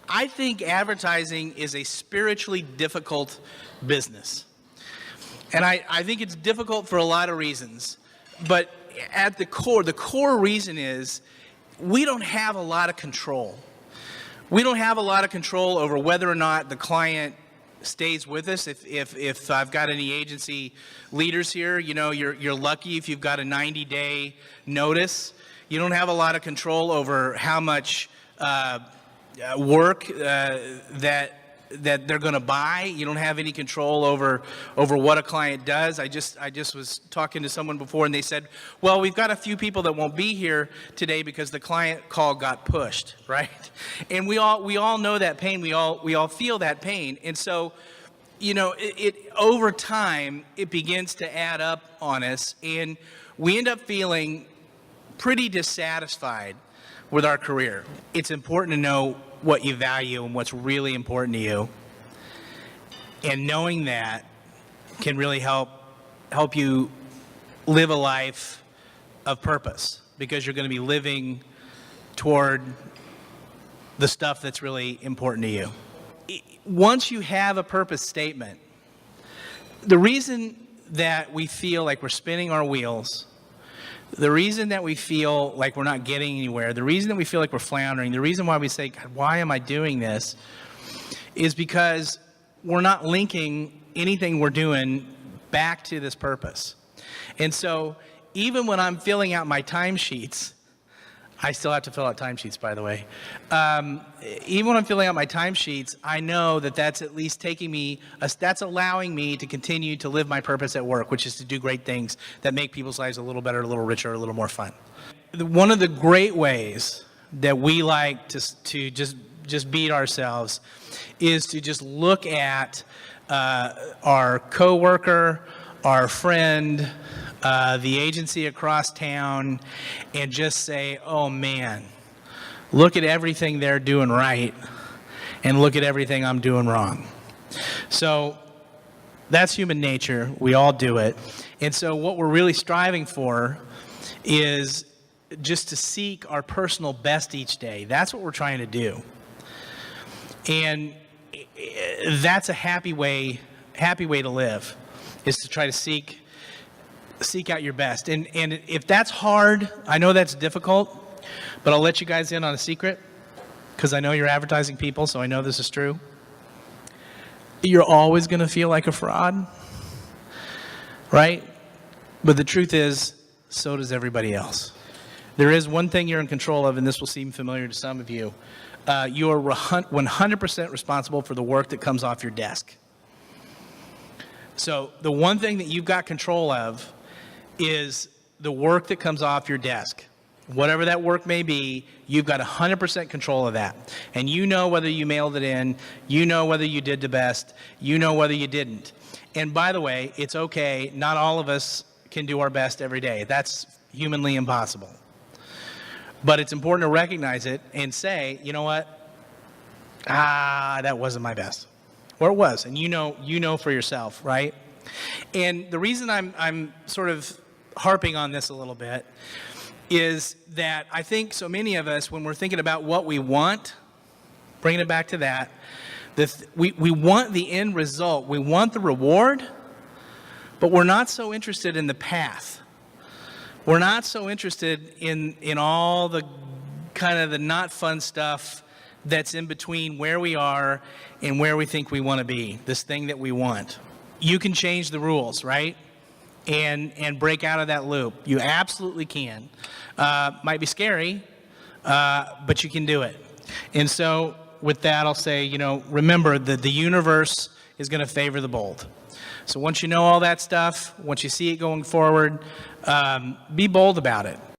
I think advertising is a spiritually difficult business. And I think it's difficult for a lot of reasons. But at the core reason is we don't have a lot of control. We don't have a lot of control over whether or not the client stays with us. If I've got any agency leaders here, you know, you're lucky if you've got a 90-day notice. You don't have a lot of control over how much work that they're going to buy. You don't have any control over what a client does. I just was talking to someone before, and they said, well, we've got a few people that won't be here today because the client call got pushed, right? And we all know that pain. We all feel that pain. And so, you know, it over time it begins to add up on us, and we end up feeling pretty dissatisfied with our career. It's important to know what you value and what's really important to you. And knowing that can really help you live a life of purpose, because you're going to be living toward the stuff that's really important to you. Once you have a purpose statement, the reason that we feel like we're spinning our wheels, the reason that we feel like we're not getting anywhere, the reason that we feel like we're floundering, the reason why we say, God, why am I doing this, is because we're not linking anything we're doing back to this purpose. And so even when I'm filling out my timesheets, I still have to fill out timesheets, by the way. Even when I'm filling out my timesheets, I know that that's at least that's allowing me to continue to live my purpose at work, which is to do great things that make people's lives a little better, a little richer, a little more fun. One of the great ways that we like to just beat ourselves is to just look at our coworker, our friend, the agency across town, and just say, oh man, look at everything they're doing right, and look at everything I'm doing wrong. So that's human nature. We all do it. And so what we're really striving for is just to seek our personal best each day. That's what we're trying to do. And that's a happy way to live, is to try to seek out your best. And if that's hard, I know that's difficult, but I'll let you guys in on a secret, because I know you're advertising people, so I know this is true. You're always going to feel like a fraud, right? But the truth is, so does everybody else. There is one thing you're in control of, and this will seem familiar to some of you. You are 100% responsible for the work that comes off your desk. So the one thing that you've got control of is the work that comes off your desk. Whatever that work may be, you've got 100% control of that. And you know whether you mailed it in, you know whether you did the best, you know whether you didn't. And by the way, it's okay, not all of us can do our best every day. That's humanly impossible. But it's important to recognize it and say, you know what? That wasn't my best. Or it was, and you know for yourself, right? And the reason I'm sort of harping on this a little bit is that I think so many of us, when we're thinking about what we want, bringing it back to that, we want the end result. We want the reward, but we're not so interested in the path. We're not so interested in all the kind of the not fun stuff that's in between where we are and where we think we want to be, this thing that we want. You can change the rules, right? And break out of that loop. You absolutely can. Might be scary, but you can do it. And so with that, I'll say, remember that the universe is going to favor the bold. So once you know all that stuff, once you see it going forward, be bold about it.